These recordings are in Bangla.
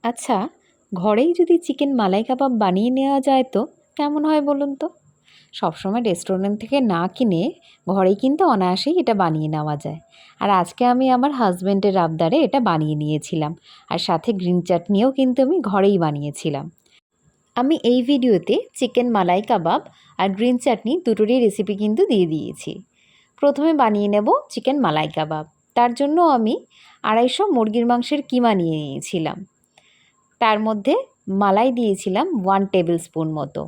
আচ্ছা, ঘরেই যদি চিকেন মালাই কাবাব বানিয়ে নেওয়া যায় তো কেমন হয় বলুন তো? সবসময় রেস্টুরেন্ট থেকে না কিনে ঘরেই কিন্তু অনায়াসেই এটা বানিয়ে নেওয়া যায়। আর আজকে আমি আমার হাজব্যান্ডের আবদারে এটা বানিয়ে নিয়েছিলাম। আর সাথে গ্রিন চাটনিও কিন্তু আমি ঘরেই বানিয়েছিলাম। আমি এই ভিডিওতে চিকেন মালাই কাবাব আর গ্রিন চাটনি দুটোরই রেসিপি কিন্তু দিয়ে দিয়েছি। প্রথমে বানিয়ে নেব চিকেন মালাই কাবাব। তার জন্য আমি 250 মুরগির মাংসের কিমা নিয়ে নিয়েছিলাম। তার মধ্যে মালাই দিয়েছিলাম 1 টেবিল স্পুন মতো।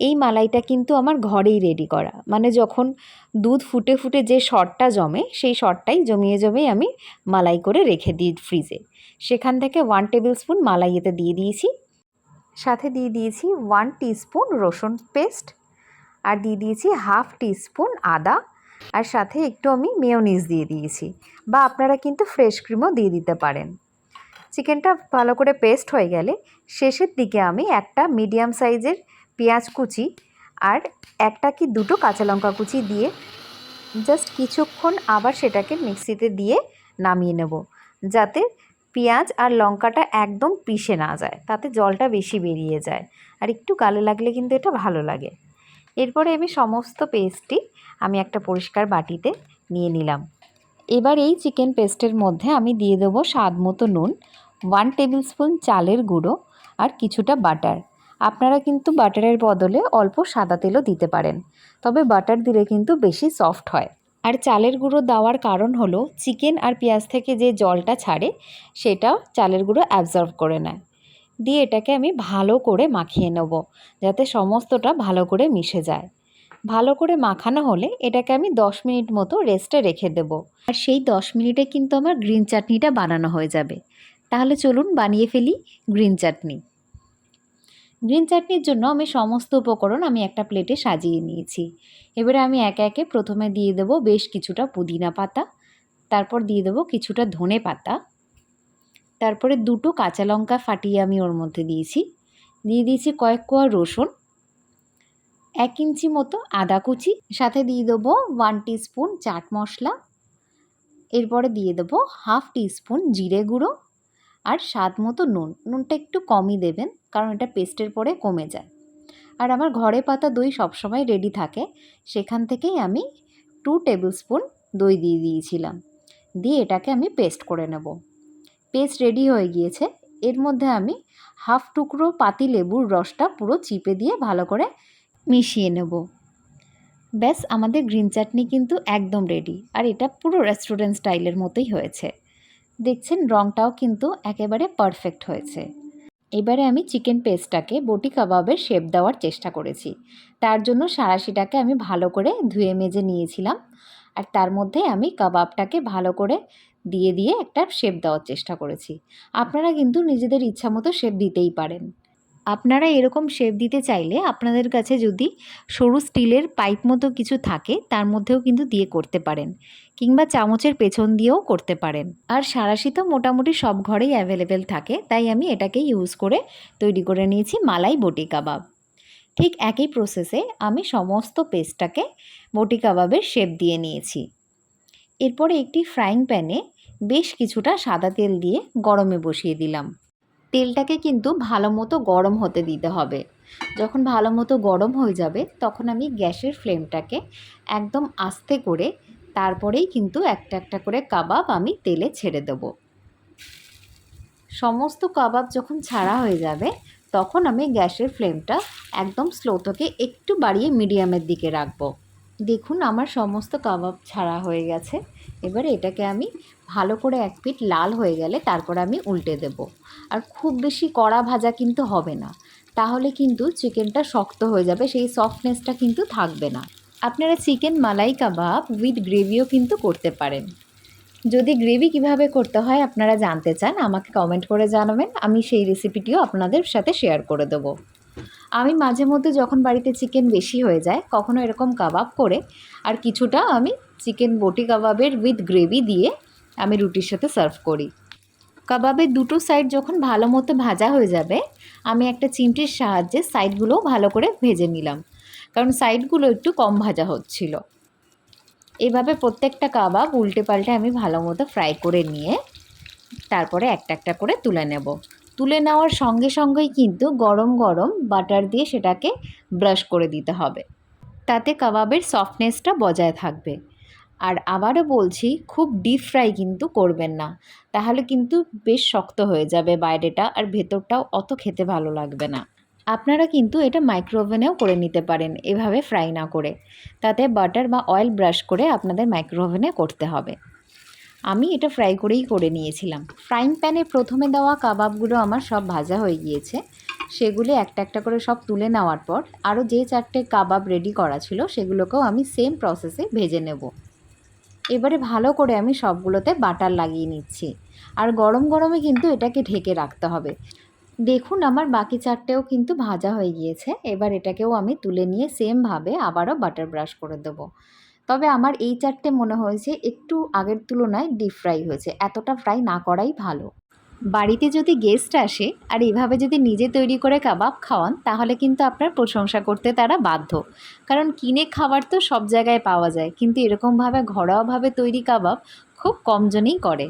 এই মালাইটা কিন্তু আমার ঘরেই রেডি করা, মানে যখন দুধ ফুটে ফুটে যে সরটা জমে সেই সরটাই জমিয়ে আমি মালাই করে রেখে দিই ফ্রিজে। সেখান থেকে 1 টেবিল স্পুন মালাই এতে দিয়ে দিয়েছি। সাথে দিয়ে দিয়েছি 1 টিস্পুন রসুন পেস্ট, আর দিয়ে দিয়েছি হাফ টিস্পুন আদা, আর সাথে একটু আমি মেয়োনিজ দিয়ে দিয়েছি, বা আপনারা কিন্তু ফ্রেশ ক্রিমও দিয়ে দিতে পারেন। চিকেনটা ভালো করে পেস্ট হয়ে গেলে শেষের দিকে আমি একটা মিডিয়াম সাইজের পেঁয়াজ কুচি আর একটা কি দুটো কাঁচা লঙ্কা কুচি দিয়ে জাস্ট কিছুক্ষণ আবার সেটাকে মিক্সিতে দিয়ে নামিয়ে নেব, যাতে পেঁয়াজ আর লঙ্কাটা একদম পিষে না যায়, তাতে জলটা বেশি বেরিয়ে যায় আর একটু গালে লাগলে কিন্তু এটা ভালো লাগে। এরপরে আমি সমস্ত পেস্টটি আমি একটা পরিষ্কার বাটিতে নিয়ে নিলাম। এবার এই চিকেন পেস্টের মধ্যে আমি দিয়ে দেবো স্বাদ মতো নুন, 1 টেবিল স্পুন চালের গুঁড়ো আর কিছুটা বাটার। আপনারা কিন্তু বাটারের বদলে অল্প সাদা তেলও দিতে পারেন, তবে বাটার দিলে কিন্তু বেশি সফট হয়। আর চালের গুঁড়ো দেওয়ার কারণ হলো চিকেন আর পেঁয়াজ থেকে যে জলটা ছাড়ে সেটাও চালের গুঁড়ো অ্যাবজর্ব করে নেয়। দিয়ে এটাকে আমি ভালো করে মাখিয়ে নেব, যাতে সমস্তটা ভালো করে মিশে যায়। ভালো করে মাখানো হলে এটাকে আমি 10 মিনিট মতো রেস্টে রেখে দেব। আর সেই 10 মিনিটে কিন্তু আমার গ্রিন চাটনিটা বানানো হয়ে যাবে। তাহলে চলুন বানিয়ে ফেলি গ্রিন চাটনি। গ্রিন চাটনির জন্য আমি সমস্ত উপকরণ একটা প্লেটে সাজিয়ে নিয়েছি। এবারে আমি একে একে প্রথমে দিয়ে দেব বেশ কিছুটা পুদিনা পাতা, তারপর দিয়ে দেব কিছুটা ধনে পাতা, তারপরে দুটো কাঁচা লঙ্কা ফাটিয়ে আমি ওর মধ্যে দিয়েছি, দিয়ে দিয়েছি কয়েক কোয়া রসুন, 1 ইঞ্চি মতো আদা কুচি, সাথে দিয়ে দেবো 1 টিস্পুন চাট মশলা, এরপরে দিয়ে দেবো হাফ টিস্পুন জিরে গুঁড়ো আর স্বাদ মতো নুন। নুনটা একটু কমই দেবেন, কারণ এটা পেস্টের পরে কমে যায়। আর আমার ঘরে পাতা দই সবসময় রেডি থাকে, সেখান থেকেই আমি 2 টেবিল স্পুন দই দিয়ে দিয়েছিলাম। দিয়ে এটাকে আমি পেস্ট করে নেব। পেস্ট রেডি হয়ে গিয়েছে। এর মধ্যে আমি হাফ টুকরো পাতি লেবুর রসটা পুরো চিপে দিয়ে ভালো করে মিশিয়ে নেব। ব্যাস, আমাদের গ্রিন চাটনি কিন্তু একদম রেডি। আর এটা পুরো রেস্টুরেন্ট স্টাইলের মতোই হয়েছে। দেখছেন রঙটাও কিন্তু একেবারে পারফেক্ট হয়েছে। এবারে আমি চিকেন পেস্টটাকে বটি কাবাবের শেপ দেওয়ার চেষ্টা করেছি। তার জন্য সাঁড়াশিটাকে আমি ভালো করে ধুয়ে মেজে নিয়েছিলাম, আর তার মধ্যে আমি কাবাবটাকে ভালো করে দিয়ে একটা শেপ দেওয়ার চেষ্টা করেছি। আপনারা কিন্তু নিজেদের ইচ্ছা মতো শেপ দিতেই পারেন। আপনারা এরকম শেপ দিতে চাইলে আপনাদের কাছে যদি সরু স্টিলের পাইপ মতো কিছু থাকে তার মধ্যেও কিন্তু দিয়ে করতে পারেন, কিংবা চামচের পেছন দিয়েও করতে পারেন। আর সাঁড়াশি তো মোটামুটি সব ঘরেই অ্যাভেলেবেল থাকে, তাই আমি এটাকে ইউজ করে তৈরি করে নিয়েছি মালাই বটি কাবাব। ঠিক একই প্রসেসে আমি সমস্ত পেস্টটাকে বটি কাবাবের শেপ দিয়ে নিয়েছি। এরপরে একটি ফ্রাইং প্যানে বেশ কিছুটা সাদা তেল দিয়ে গরমে বসিয়ে দিলাম। তেলটাকে কিন্তু ভালো মতো গরম হতে দিতে হবে। যখন ভালো মতো গরম হয়ে যাবে তখন আমি গ্যাসের ফ্লেমটাকে একদম আস্তে করে তারপরেই কিন্তু একটা একটা করে কাবাব আমি তেলে ছেড়ে দেব। সমস্ত কাবাব যখন ছাড়া হয়ে যাবে তখন আমি গ্যাসের ফ্লেমটা একদম স্লো থেকে একটু বাড়িয়ে মিডিয়ামের দিকে রাখবো। দেখুন আমার সমস্ত কাবাব ছাড়া হয়ে গেছে। এবারে এটাকে আমি ভালো করে এক পিঠ লাল হয়ে গেলে তারপর আমি উল্টে দেব। আর খুব বেশি কড়া ভাজা কিন্তু হবে না, তাহলে কিন্তু চিকেনটা শক্ত হয়ে যাবে, সেই সফটনেসটা কিন্তু থাকবে না। আপনারা চিকেন মালাই কাবাব উইথ গ্রেভিও কিন্তু করতে পারেন। যদি গ্রেভি কিভাবে করতে হয় আপনারা জানতে চান আমাকে কমেন্ট করে জানাবেন, আমি সেই রেসিপিটিও আপনাদের সাথে শেয়ার করে দেবো। আমি মাঝে মধ্যে যখন বাড়িতে চিকেন বেশি হয়ে যায় কখনো এরকম কাবাব করে আর কিছুটা আমি চিকেন বটি কাবাবের উইথ গ্রেভি দিয়ে আমি রুটির সাথে সার্ভ করি। কাবাবের দুটো সাইড যখন ভালো মতো ভাজা হয়ে যাবে আমি একটা চিমটির সাহায্যে সাইডগুলোও ভালো করে ভেজে নিলাম, কারণ সাইডগুলো একটু কম ভাজা হচ্ছিল। এভাবে প্রত্যেকটা কাবাব উল্টে পাল্টে আমি ভালো মতো ফ্রাই করে নিয়ে তারপরে একটা একটা করে তুলে নেব। তুলে নেওয়ার সঙ্গে সঙ্গেই কিন্তু গরম গরম বাটার দিয়ে সেটাকে ব্রাশ করে দিতে হবে, তাতে কাবাবের সফটনেসটা বজায় থাকবে। আর আবারও বলছি, খুব ডিপ ফ্রাই কিন্তু করবেন না, তাহলে কিন্তু বেশ শক্ত হয়ে যাবে বাইরেটা, আর ভেতরটাও অত খেতে ভালো লাগবে না। আপনারা কিন্তু এটা মাইক্রোওভেনেও করে নিতে পারেন, এভাবে ফ্রাই না করে। তাতে বাটার বা অয়েল ব্রাশ করে আপনাদের মাইক্রোওভেনে করতে হবে। আমি এটা ফ্রাই করেই করে নিয়েছিলাম। ফ্রাইং প্যানে প্রথমে দেওয়া কাবাবগুলো আমার সব ভাজা হয়ে গিয়েছে। সেগুলি একটা একটা করে সব তুলে নেওয়ার পর আরও যে 4টে কাবাব রেডি করা ছিল সেগুলোকেও আমি সেম প্রসেসে ভেজে নেব। এবারে ভালো করে আমি সবগুলোতে বাটার লাগিয়ে নিচ্ছি, আর গরম গরমে কিন্তু এটাকে ঢেকে রাখতে হবে। দেখুন আমার বাকি 4টেও কিন্তু ভাজা হয়ে গিয়েছে। এবার এটাকেও আমি তুলে নিয়ে সেমভাবে আবারও বাটার ব্রাশ করে দেবো। তবে আমার এই 4টে মনে হয়েছে একটু আগের তুলনায় ডিপ ফ্রাই হয়েছে, এতটা ফ্রাই না করাই ভালো। বাড়িতে যদি গেস্ট আসে আর এভাবে যদি নিজে তৈরি করে কাবাব খাওয়ান, তাহলে কিন্তু আপনার প্রশংসা করতে তারা বাধ্য। কারণ কিনে খাবার তো সব জায়গায় পাওয়া যায়, কিন্তু এরকমভাবে ঘরোয়াভাবে তৈরি কাবাব খুব কমজনই করে।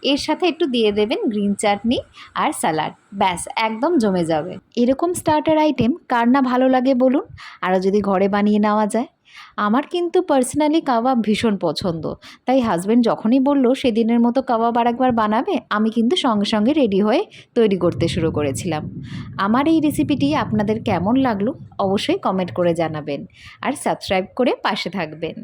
এর সাথে একটু দিয়ে দেবেন গ্রিন চাটনি আর স্যালাড, ব্যাস একদম জমে যাবে। এরকম স্টার্টার আইটেম কার না ভালো লাগে বলুন, আরও যদি ঘরে বানিয়ে নেওয়া যায়। আমার কিন্তু পার্সোনালি কাবাব ভীষণ পছন্দ, তাই হাজব্যান্ড যখনই বলল সেদিনের মতো কাবাব আরেকবার বানাবে, আমি কিন্তু সঙ্গে সঙ্গে রেডি হয়ে তৈরি করতে শুরু করেছিলাম। আমার এই রেসিপিটি আপনাদের কেমন লাগলো অবশ্যই কমেন্ট করে জানাবেন, আর সাবস্ক্রাইব করে পাশে থাকবেন।